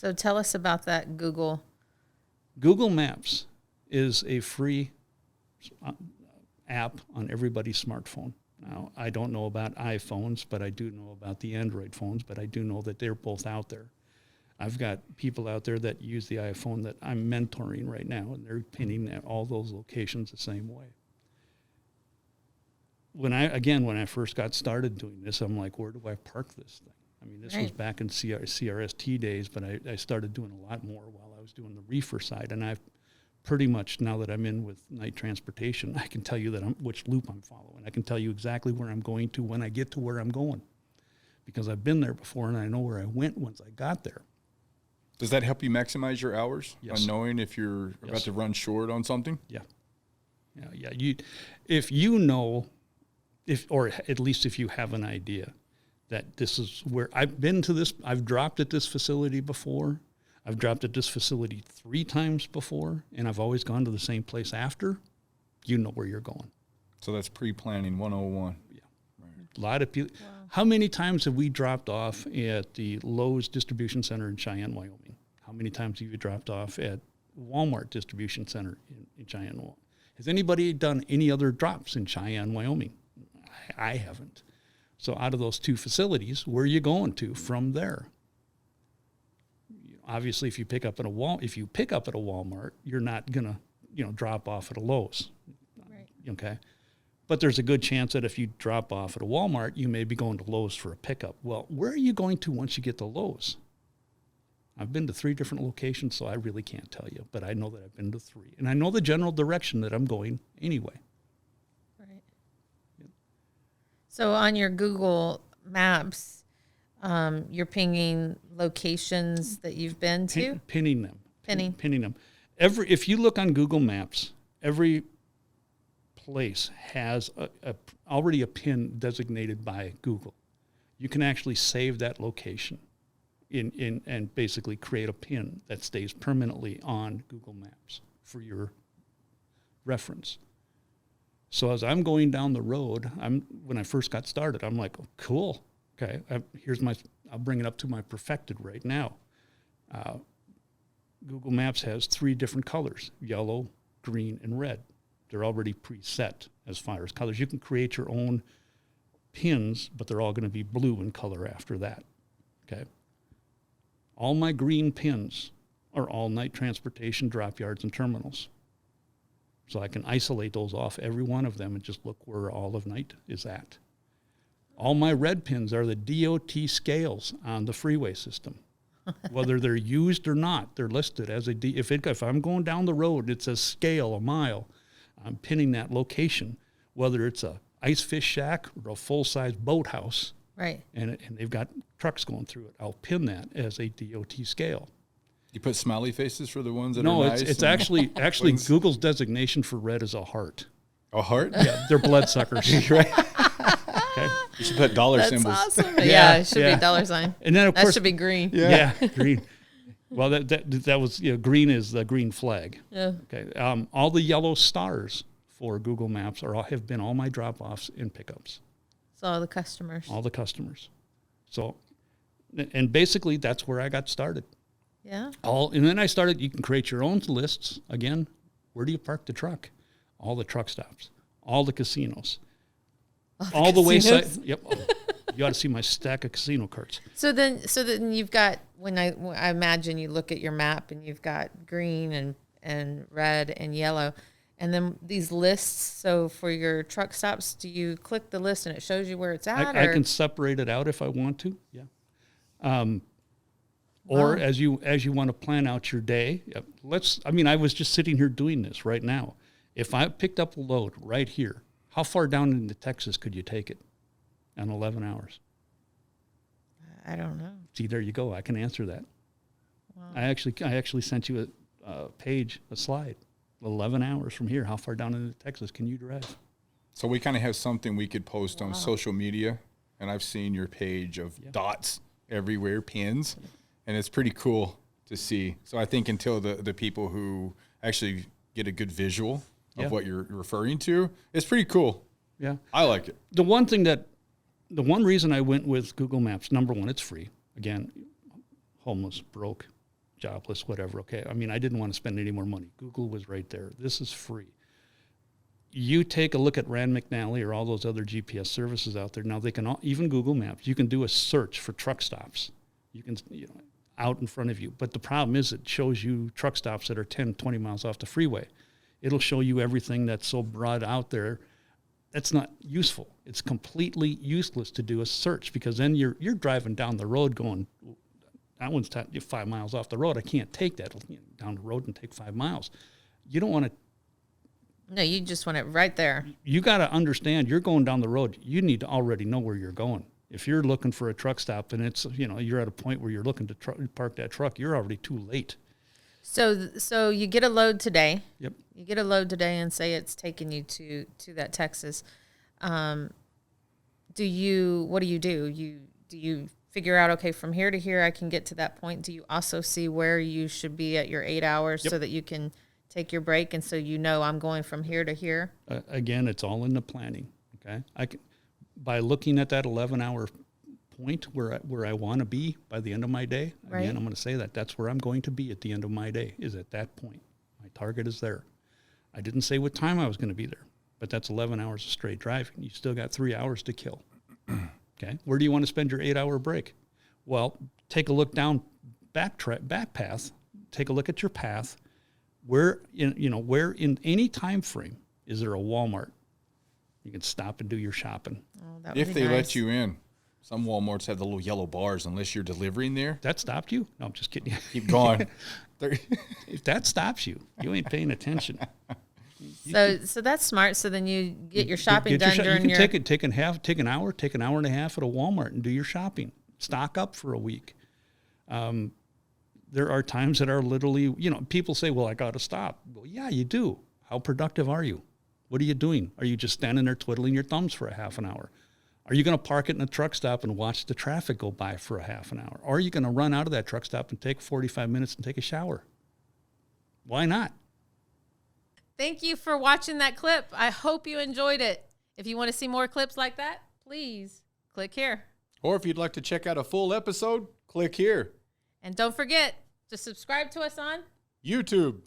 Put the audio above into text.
So tell us about that Google. Google Maps is a free app on everybody's smartphone. Now, I don't know about iPhones, but I do know about the Android phones, but I do know that they're both out there. I've got people out there that use the iPhone that I'm mentoring right now, and they're pinning at all those locations the same way. When I first got started doing this, I'm like, where do I park this thing? I mean, this was back in CRST days, but I started doing a lot more while I was doing the reefer side, and I've pretty much, now that I'm in with night transportation, I can tell you which loop I'm following. I can tell you exactly where I'm going to when I get to where I'm going, because I've been there before and I know where I went once I got there. Does that help you maximize your hours? Yes. On knowing if you're about to run short on something? Yeah. If you know, or at least if you have an idea that this is where I've been to this, I've dropped at this facility before. I've dropped at this facility 3 times before, and I've always gone to the same place after. You know where you're going. So that's pre-planning 101. Yeah. Right. A lot of people. Wow. How many times have we dropped off at the Lowe's distribution center in Cheyenne, Wyoming? How many times have you dropped off at Walmart distribution center in Cheyenne, Wyoming? Has anybody done any other drops in Cheyenne, Wyoming? I haven't. So out of those 2 facilities, where are you going to from there? Obviously, if you pick up at a Walmart, you're not gonna, drop off at a Lowe's, right? Okay, but there's a good chance that if you drop off at a Walmart, you may be going to Lowe's for a pickup. Well, where are you going to once you get to Lowe's? I've been to 3 different locations, so I really can't tell you, but I know that I've been to 3, and I know the general direction that I'm going anyway. Right. Yeah. So on your Google Maps, you're pinging locations that you've been to? Pinning them. Pinning them. If you look on Google Maps, every place has already a pin designated by Google. You can actually save that location and basically create a pin that stays permanently on Google Maps for your reference. So as I'm going down the road, when I first got started, I'm like, oh, cool. Okay, I'll bring it up to my perfected right now. Google Maps has 3 different colors: yellow, green, and red. They're already preset as far as colors. You can create your own pins, but they're all going to be blue in color after that. Okay. All my green pins are all night transportation drop yards and terminals. So I can isolate those off, every one of them, and just look where all of night is at. All my red pins are the DOT scales on the freeway system. Whether they're used or not, they're listed as if I'm going down the road, it says scale a mile. I'm pinning that location, whether it's a ice fish shack or a full-size boathouse. Right. And they've got trucks going through it. I'll pin that as a DOT scale. You put smiley faces for the ones that are nice? No, it's actually Google's designation for red is a heart. A heart? Yeah, they're bloodsuckers. Right. Okay. You should put dollar symbols. That's awesome. Yeah, it should be a dollar sign. And then of course that should be green. Yeah, green. Well, that was green is the green flag. Yeah. Okay. All the yellow stars for Google Maps have been all my drop-offs and pickups. So all the customers. All the customers. So, and basically that's where I got started. Yeah. And then I started. You can create your own lists. Again, where do you park the truck? All the truck stops, all the casinos. All the wayside. Yep. You ought to see my stack of casino carts. So then you've got, when I imagine you look at your map and you've got green and red and yellow, and then these lists. So for your truck stops, do you click the list and it shows you where it's at? I can separate it out if I want to. Yeah. Or as you want to plan out your day. I was just sitting here doing this right now. If I picked up a load right here, how far down into Texas could you take it in 11 hours? I don't know. See, there you go. I can answer that. Wow. I actually sent you a slide. 11 hours from here. How far down into Texas can you drive? So we kind of have something we could post on social media, and I've seen your page of dots everywhere, pins, and it's pretty cool to see. So I think until the people who actually get a good visual of what you're referring to, it's pretty cool. Yeah. I like it. The one reason I went with Google Maps, number one, it's free. Again, homeless, broke, jobless, whatever. Okay. I mean, I didn't want to spend any more money. Google was right there. This is free. You take a look at Rand McNally or all those other GPS services out there. Now they can even Google Maps. You can do a search for truck stops. You can, out in front of you. But the problem is it shows you truck stops that are 10, 20 miles off the freeway. It'll show you everything that's so broad out there. That's not useful. It's completely useless to do a search, because then you're driving down the road going, that one's 5 miles off the road. I can't take that down the road and take 5 miles. You don't want to. No, you just want it right there. You got to understand, you're going down the road. You need to already know where you're going. If you're looking for a truck stop and it's, you're at a point where you're looking to park that truck, you're already too late. So you get a load today. Yep. You get a load today and say it's taking you to that Texas. What do you do? Do you figure out, okay, from here to here I can get to that point? Do you also see where you should be at your 8 hours so that you can take your break, and so I'm going from here to here? Again, it's all in the planning. Okay, by looking at that 11-hour point where I want to be by the end of my day. Right. Again, I'm going to say that's where I'm going to be at the end of my day, is at that point. My target is there. I didn't say what time I was going to be there, but that's 11 hours of straight driving. You still got 3 hours to kill. Okay, where do you want to spend your 8-hour break? Well, take a look down back path. Take a look at your path. Where in any time frame is there a Walmart you can stop and do your shopping? Oh, if they let you in. Some Walmarts have the little yellow bars unless you're delivering there. That stopped you? No, I'm just kidding. Keep going. If that stops you, you ain't paying attention. So that's smart. So then you get your shopping done during your. You can take an hour and a half at a Walmart and do your shopping. Stock up for a week. There are times that are literally, people say, well, I got to stop. Well, yeah, you do. How productive are you? What are you doing? Are you just standing there twiddling your thumbs for a half an hour? Are you going to park it in a truck stop and watch the traffic go by for a half an hour? Or are you going to run out of that truck stop and take 45 minutes and take a shower? Why not? Thank you for watching that clip. I hope you enjoyed it. If you want to see more clips like that, please click here. Or if you'd like to check out a full episode, click here. And don't forget to subscribe to us on YouTube.